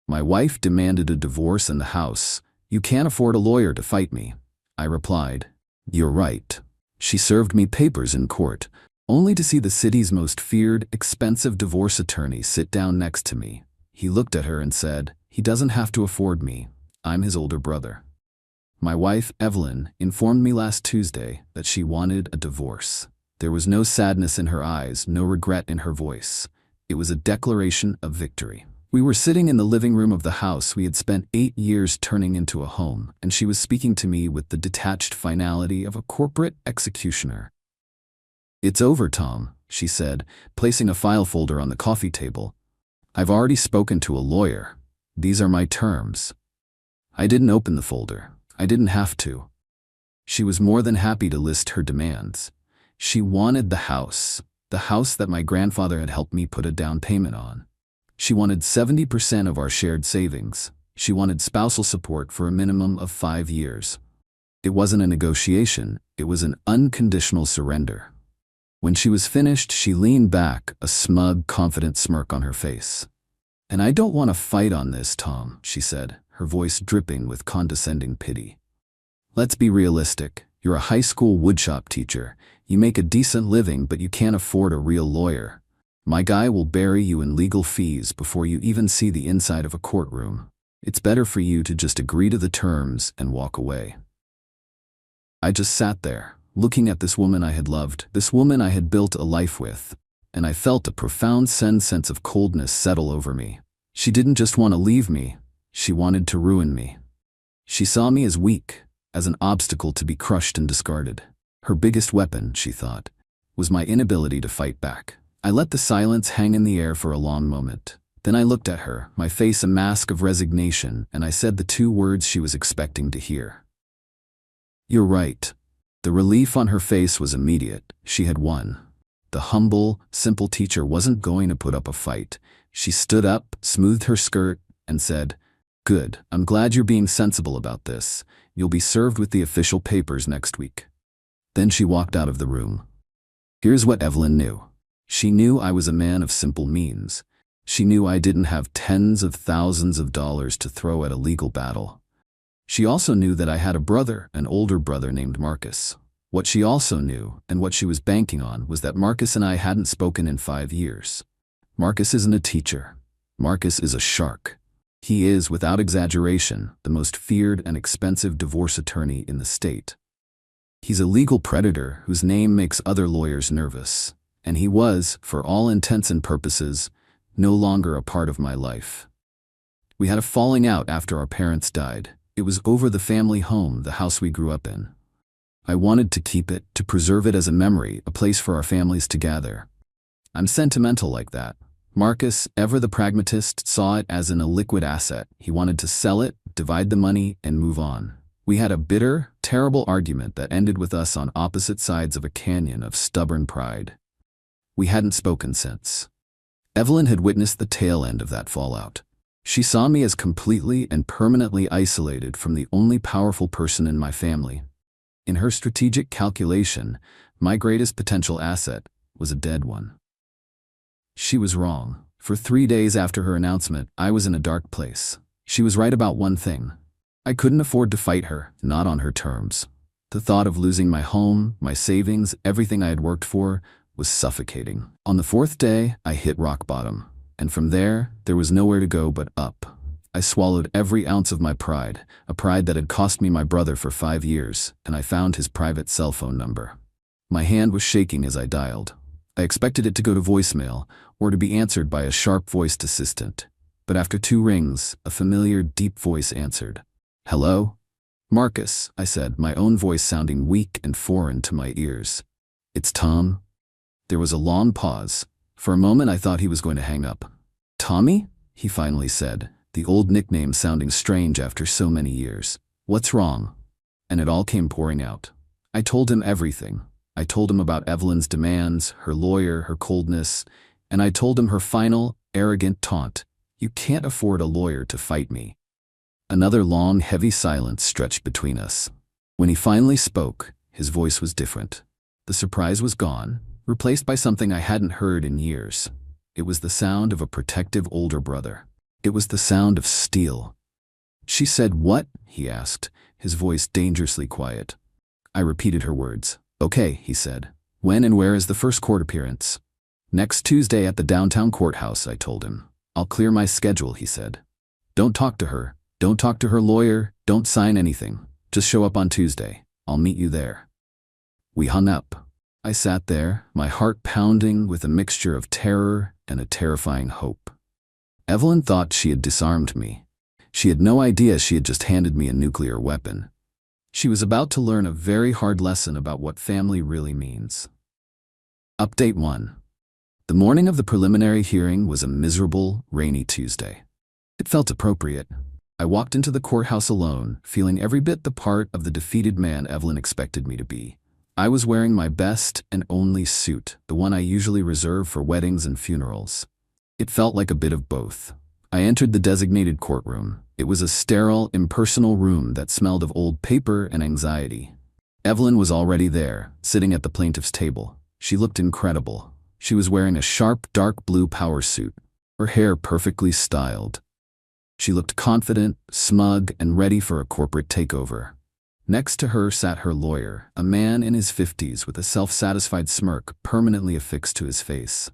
My wife demanded a divorce in the house. You can't afford a lawyer to fight me. I replied, you're right. She served me papers in court, only to see the city's most feared, expensive divorce attorney sit down next to me. He looked at her and said, he doesn't have to afford me. I'm his older brother. My wife, Evelyn, informed me last Tuesday that she wanted a divorce. There was no sadness in her eyes, no regret in her voice. It was a declaration of victory. We were sitting in the living room of the house we had spent 8 years turning into a home, and she was speaking to me with the detached finality of a corporate executioner. It's over, Tom, she said, placing a file folder on the coffee table. I've already spoken to a lawyer. These are my terms. I didn't open the folder. I didn't have to. She was more than happy to list her demands. She wanted the house that my grandfather had helped me put a down payment on. She wanted 70% of our shared savings. She wanted spousal support for a minimum of 5 years. It wasn't a negotiation, it was an unconditional surrender. When she was finished, she leaned back, a smug, confident smirk on her face. And I don't want to fight on this, Tom, she said, her voice dripping with condescending pity. Let's be realistic. You're a high school woodshop teacher. You make a decent living, but you can't afford a real lawyer. My guy will bury you in legal fees before you even see the inside of a courtroom. It's better for you to just agree to the terms and walk away. I just sat there, looking at this woman I had loved, this woman I had built a life with, and I felt a profound sense of coldness settle over me. She didn't just want to leave me, she wanted to ruin me. She saw me as weak, as an obstacle to be crushed and discarded. Her biggest weapon, she thought, was my inability to fight back. I let the silence hang in the air for a long moment. Then I looked at her, my face a mask of resignation, and I said the 2 words she was expecting to hear. You're right. The relief on her face was immediate. She had won. The humble, simple teacher wasn't going to put up a fight. She stood up, smoothed her skirt, and said, Good, I'm glad you're being sensible about this. You'll be served with the official papers next week. Then she walked out of the room. Here's what Evelyn knew. She knew I was a man of simple means. She knew I didn't have tens of thousands of dollars to throw at a legal battle. She also knew that I had a brother, an older brother named Marcus. What she also knew, and what she was banking on, was that Marcus and I hadn't spoken in 5 years. Marcus isn't a teacher. Marcus is a shark. He is, without exaggeration, the most feared and expensive divorce attorney in the state. He's a legal predator whose name makes other lawyers nervous. And he was, for all intents and purposes, no longer a part of my life. We had a falling out after our parents died. It was over the family home, the house we grew up in. I wanted to keep it, to preserve it as a memory, a place for our families to gather. I'm sentimental like that. Marcus, ever the pragmatist, saw it as an illiquid asset. He wanted to sell it, divide the money, and move on. We had a bitter, terrible argument that ended with us on opposite sides of a canyon of stubborn pride. We hadn't spoken since. Evelyn had witnessed the tail end of that fallout. She saw me as completely and permanently isolated from the only powerful person in my family. In her strategic calculation, my greatest potential asset was a dead one. She was wrong. For 3 days after her announcement, I was in a dark place. She was right about one thing. I couldn't afford to fight her, not on her terms. The thought of losing my home, my savings, everything I had worked for, was suffocating. On the 4th day, I hit rock bottom, and from there was nowhere to go but up. I swallowed every ounce of my pride, a pride that had cost me my brother for 5 years, and I found his private cell phone number. My hand was shaking as I dialed. I expected it to go to voicemail, or to be answered by a sharp-voiced assistant. But after 2 rings, a familiar, deep voice answered. Hello? Marcus, I said, my own voice sounding weak and foreign to my ears. It's Tom. There was a long pause. For a moment I thought he was going to hang up. Tommy? He finally said, the old nickname sounding strange after so many years. What's wrong? And it all came pouring out. I told him everything. I told him about Evelyn's demands, her lawyer, her coldness, and I told him her final, arrogant taunt. You can't afford a lawyer to fight me. Another long, heavy silence stretched between us. When he finally spoke, his voice was different. The surprise was gone, replaced by something I hadn't heard in years. It was the sound of a protective older brother. It was the sound of steel. She said, "What?" he asked, his voice dangerously quiet. I repeated her words. "Okay," he said. "When and where is the first court appearance?" "Next Tuesday at the downtown courthouse," I told him. "I'll clear my schedule," he said. "Don't talk to her. Don't talk to her lawyer. Don't sign anything. Just show up on Tuesday. I'll meet you there." We hung up. I sat there, my heart pounding with a mixture of terror and a terrifying hope. Evelyn thought she had disarmed me. She had no idea she had just handed me a nuclear weapon. She was about to learn a very hard lesson about what family really means. Update 1. The morning of the preliminary hearing was a miserable, rainy Tuesday. It felt appropriate. I walked into the courthouse alone, feeling every bit the part of the defeated man Evelyn expected me to be. I was wearing my best and only suit, the one I usually reserve for weddings and funerals. It felt like a bit of both. I entered the designated courtroom. It was a sterile, impersonal room that smelled of old paper and anxiety. Evelyn was already there, sitting at the plaintiff's table. She looked incredible. She was wearing a sharp, dark blue power suit, her hair perfectly styled. She looked confident, smug, and ready for a corporate takeover. Next to her sat her lawyer, a man in his 50s with a self-satisfied smirk permanently affixed to his face.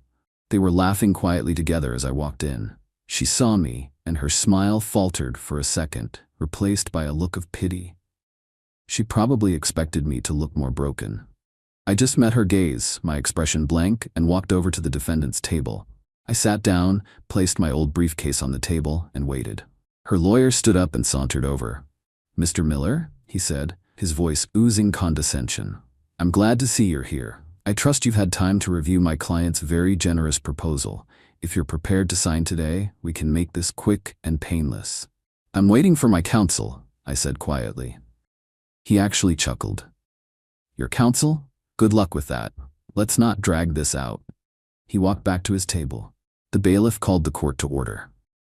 They were laughing quietly together as I walked in. She saw me, and her smile faltered for a second, replaced by a look of pity. She probably expected me to look more broken. I just met her gaze, my expression blank, and walked over to the defendant's table. I sat down, placed my old briefcase on the table, and waited. Her lawyer stood up and sauntered over. "Mr. Miller?" he said, his voice oozing condescension. "I'm glad to see you're here. I trust you've had time to review my client's very generous proposal. If you're prepared to sign today, we can make this quick and painless." "I'm waiting for my counsel," I said quietly. He actually chuckled. "Your counsel? Good luck with that. Let's not drag this out." He walked back to his table. The bailiff called the court to order.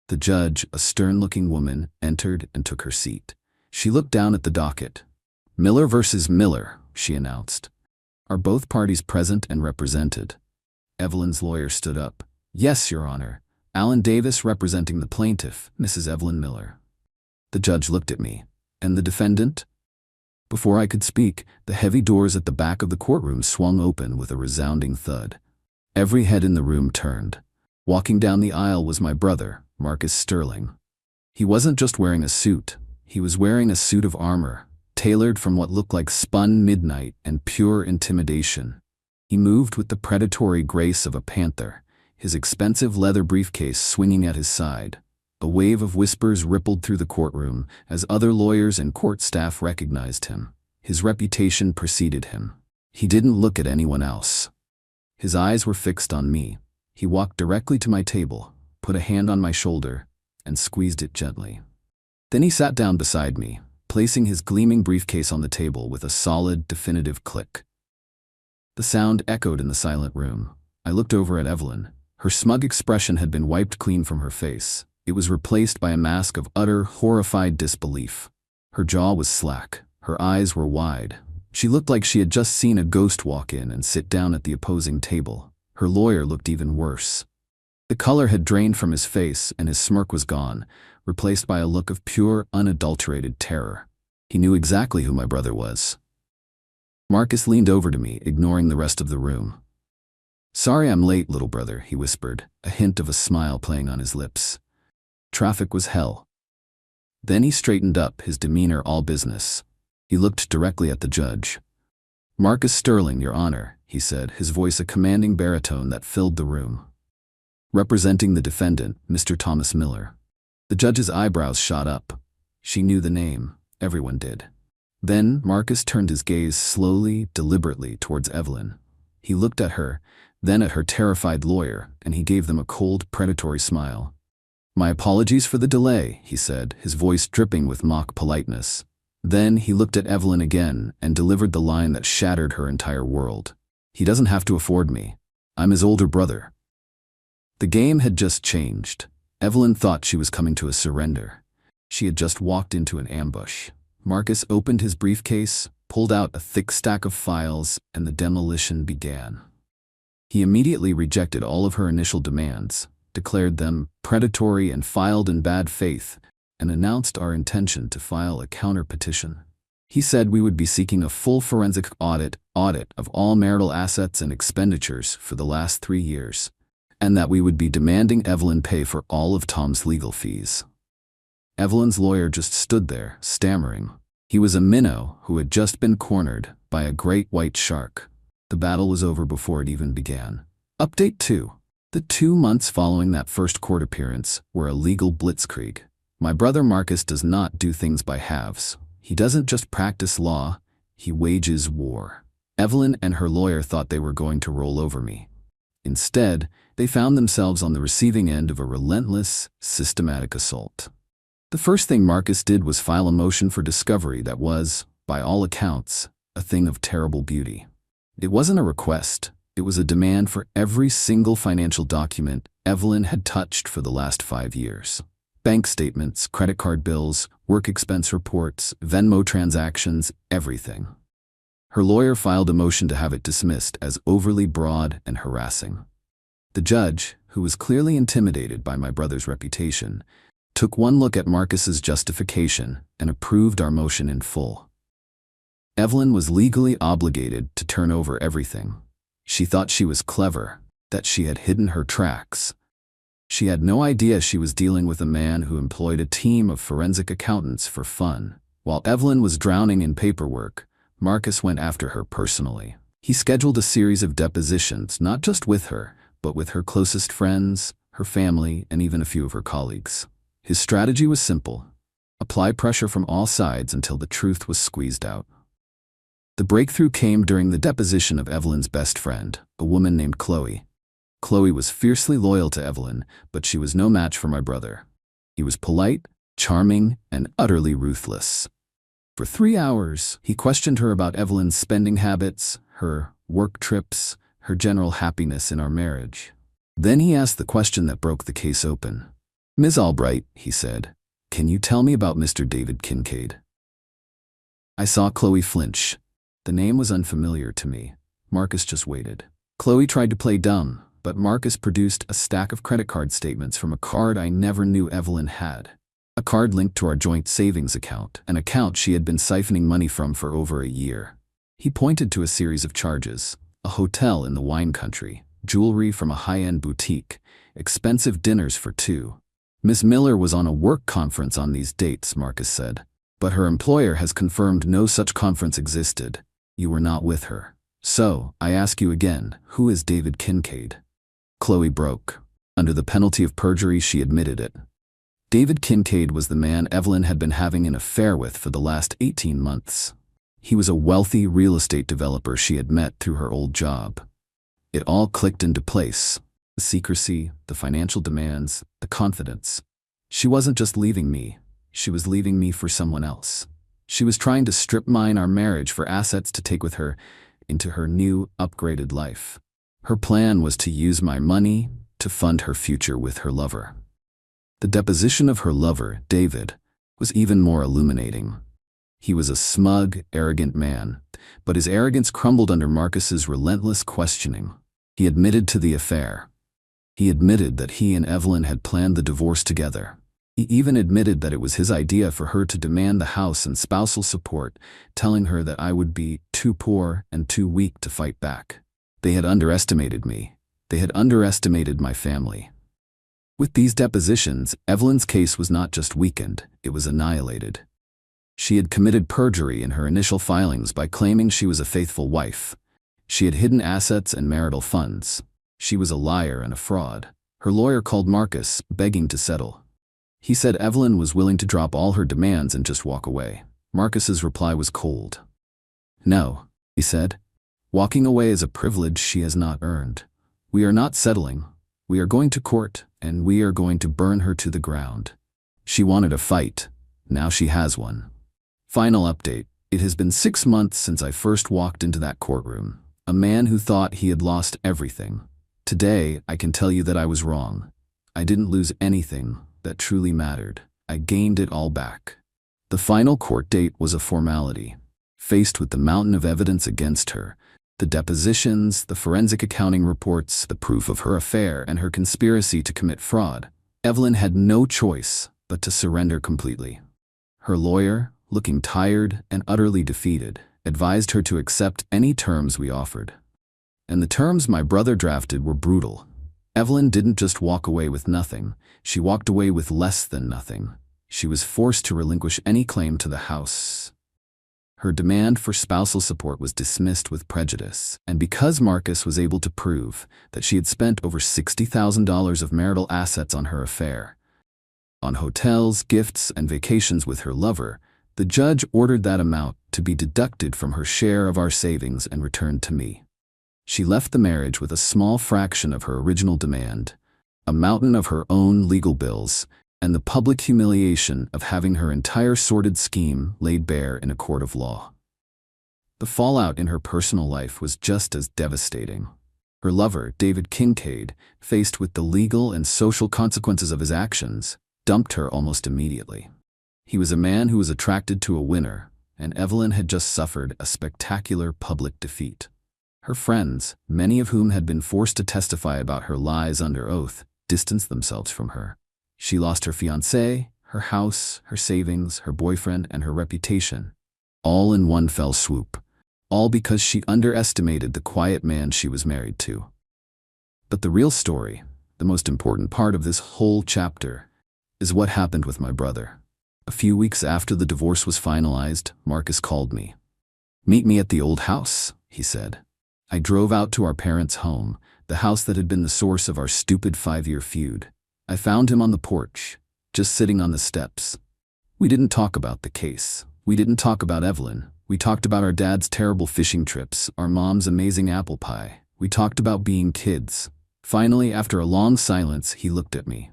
The judge, a stern-looking woman, entered and took her seat. She looked down at the docket. "Miller versus Miller," she announced. "Are both parties present and represented?" Evelyn's lawyer stood up. "Yes, Your Honor. Alan Davis representing the plaintiff, Mrs. Evelyn Miller." The judge looked at me. "And the defendant?" Before I could speak, the heavy doors at the back of the courtroom swung open with a resounding thud. Every head in the room turned. Walking down the aisle was my brother, Marcus Sterling. He wasn't just wearing a suit. He was wearing a suit of armor, tailored from what looked like spun midnight and pure intimidation. He moved with the predatory grace of a panther, his expensive leather briefcase swinging at his side. A wave of whispers rippled through the courtroom as other lawyers and court staff recognized him. His reputation preceded him. He didn't look at anyone else. His eyes were fixed on me. He walked directly to my table, put a hand on my shoulder, and squeezed it gently. Then he sat down beside me, placing his gleaming briefcase on the table with a solid, definitive click. The sound echoed in the silent room. I looked over at Evelyn. Her smug expression had been wiped clean from her face. It was replaced by a mask of utter, horrified disbelief. Her jaw was slack. Her eyes were wide. She looked like she had just seen a ghost walk in and sit down at the opposing table. Her lawyer looked even worse. The color had drained from his face and his smirk was gone, replaced by a look of pure, unadulterated terror. He knew exactly who my brother was. Marcus leaned over to me, ignoring the rest of the room. "Sorry I'm late, little brother," he whispered, a hint of a smile playing on his lips. "Traffic was hell." Then he straightened up, his demeanor all business. He looked directly at the judge. "Marcus Sterling, Your Honor," he said, his voice a commanding baritone that filled the room. "Representing the defendant, Mr. Thomas Miller." The judge's eyebrows shot up. She knew the name. Everyone did. Then Marcus turned his gaze slowly, deliberately towards Evelyn. He looked at her, then at her terrified lawyer, and he gave them a cold, predatory smile. "My apologies for the delay," he said, his voice dripping with mock politeness. Then he looked at Evelyn again and delivered the line that shattered her entire world. "He doesn't have to afford me. I'm his older brother." The game had just changed. Evelyn thought she was coming to a surrender. She had just walked into an ambush. Marcus opened his briefcase, pulled out a thick stack of files, and the demolition began. He immediately rejected all of her initial demands. declared them predatory and filed in bad faith, and announced our intention to file a counter-petition. He said we would be seeking a full forensic audit of all marital assets and expenditures for the last 3 years, and that we would be demanding Evelyn pay for all of Tom's legal fees. Evelyn's lawyer just stood there, stammering. He was a minnow who had just been cornered by a great white shark. The battle was over before it even began. Update 2. The 2 months following that first court appearance were a legal blitzkrieg. My brother Marcus does not do things by halves. He doesn't just practice law, he wages war. Evelyn and her lawyer thought they were going to roll over me. Instead, they found themselves on the receiving end of a relentless, systematic assault. The first thing Marcus did was file a motion for discovery that was, by all accounts, a thing of terrible beauty. It wasn't a request, it was a demand for every single financial document Evelyn had touched for the last 5 years. Bank statements, credit card bills, work expense reports, Venmo transactions, everything. Her lawyer filed a motion to have it dismissed as overly broad and harassing. The judge, who was clearly intimidated by my brother's reputation, took one look at Marcus's justification and approved our motion in full. Evelyn was legally obligated to turn over everything. She thought she was clever, that she had hidden her tracks. She had no idea she was dealing with a man who employed a team of forensic accountants for fun. While Evelyn was drowning in paperwork, Marcus went after her personally. He scheduled a series of depositions, not just with her, but with her closest friends, her family, and even a few of her colleagues. His strategy was simple: apply pressure from all sides until the truth was squeezed out. The breakthrough came during the deposition of Evelyn's best friend, a woman named Qley. Qley was fiercely loyal to Evelyn, but she was no match for my brother. He was polite, charming, and utterly ruthless. For 3 hours, he questioned her about Evelyn's spending habits, her work trips, her general happiness in our marriage. Then he asked the question that broke the case open. "Ms. Albright," he said, "can you tell me about Mr. David Kincaid?" I saw Qley flinch. The name was unfamiliar to me. Marcus just waited. Qley tried to play dumb, but Marcus produced a stack of credit card statements from a card I never knew Evelyn had. A card linked to our joint savings account, an account she had been siphoning money from for over a year. He pointed to a series of charges: a hotel in the wine country, jewelry from a high-end boutique, expensive dinners for 2. Miss Miller was on a work conference on these dates, Marcus said, but her employer has confirmed no such conference existed. You were not with her. So, I ask you again, who is David Kincaid? Qley broke. Under the penalty of perjury, she admitted it. David Kincaid was the man Evelyn had been having an affair with for the last 18 months. He was a wealthy real estate developer she had met through her old job. It all clicked into place. The secrecy, the financial demands, the confidence. She wasn't just leaving me, she was leaving me for someone else. She was trying to strip mine our marriage for assets to take with her into her new, upgraded life. Her plan was to use my money to fund her future with her lover. The deposition of her lover, David, was even more illuminating. He was a smug, arrogant man, but his arrogance crumbled under Marcus's relentless questioning. He admitted to the affair. He admitted that he and Evelyn had planned the divorce together. He even admitted that it was his idea for her to demand the house and spousal support, telling her that I would be too poor and too weak to fight back. They had underestimated me. They had underestimated my family. With these depositions, Evelyn's case was not just weakened, it was annihilated. She had committed perjury in her initial filings by claiming she was a faithful wife. She had hidden assets and marital funds. She was a liar and a fraud. Her lawyer called Marcus, begging to settle. He said Evelyn was willing to drop all her demands and just walk away. Marcus's reply was cold. "No," he said. "Walking away is a privilege she has not earned. We are not settling. We are going to court, and we are going to burn her to the ground." She wanted a fight. Now she has one. Final update. It has been 6 months since I first walked into that courtroom. A man who thought he had lost everything. Today, I can tell you that I was wrong. I didn't lose anything that truly mattered. I gained it all back. The final court date was a formality. Faced with the mountain of evidence against her, The depositions, the forensic accounting reports, the proof of her affair and her conspiracy to commit fraud. Evelyn had no choice but to surrender completely. Her lawyer, looking tired and utterly defeated, advised her to accept any terms we offered. And the terms my brother drafted were brutal. Evelyn didn't just walk away with nothing, she walked away with less than nothing. She was forced to relinquish any claim to the house. Her demand for spousal support was dismissed with prejudice, and because Marcus was able to prove that she had spent over $60,000 of marital assets on her affair, on hotels, gifts, and vacations with her lover, the judge ordered that amount to be deducted from her share of our savings and returned to me. She left the marriage with a small fraction of her original demand, a mountain of her own legal bills, and the public humiliation of having her entire sordid scheme laid bare in a court of law. The fallout in her personal life was just as devastating. Her lover, David Kincaid, faced with the legal and social consequences of his actions, dumped her almost immediately. He was a man who was attracted to a winner, and Evelyn had just suffered a spectacular public defeat. Her friends, many of whom had been forced to testify about her lies under oath, distanced themselves from her. She lost her fiancé, her house, her savings, her boyfriend, and her reputation, all in one fell swoop, all because she underestimated the quiet man she was married to. But the real story, the most important part of this whole chapter, is what happened with my brother. A few weeks after the divorce was finalized, Marcus called me. "Meet me at the old house," he said. I drove out to our parents' home, the house that had been the source of our stupid 5-year feud. I found him on the porch, just sitting on the steps. We didn't talk about the case. We didn't talk about Evelyn. We talked about our dad's terrible fishing trips, our mom's amazing apple pie. We talked about being kids. Finally, after a long silence, he looked at me.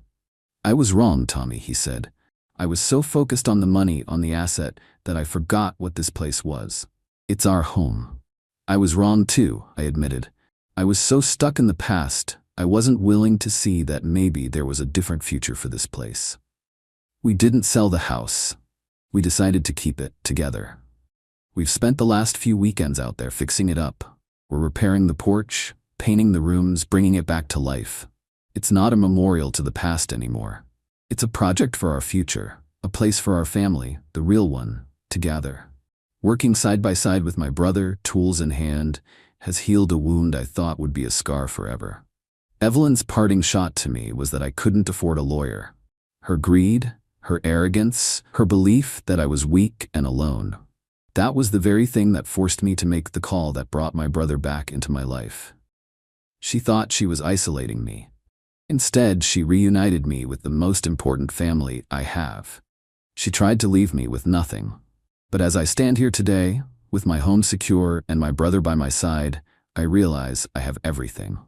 "I was wrong, Tommy," he said. "I was so focused on the money, on the asset, that I forgot what this place was. It's our home." I was wrong too, I admitted. I was so stuck in the past, I wasn't willing to see that maybe there was a different future for this place. We didn't sell the house. We decided to keep it together. We've spent the last few weekends out there fixing it up. We're repairing the porch, painting the rooms, bringing it back to life. It's not a memorial to the past anymore. It's a project for our future, a place for our family, the real one, together. Working side by side with my brother, tools in hand, has healed a wound I thought would be a scar forever. Evelyn's parting shot to me was that I couldn't afford a lawyer. Her greed, her arrogance, her belief that I was weak and alone. That was the very thing that forced me to make the call that brought my brother back into my life. She thought she was isolating me. Instead, she reunited me with the most important family I have. She tried to leave me with nothing. But as I stand here today, with my home secure and my brother by my side, I realize I have everything.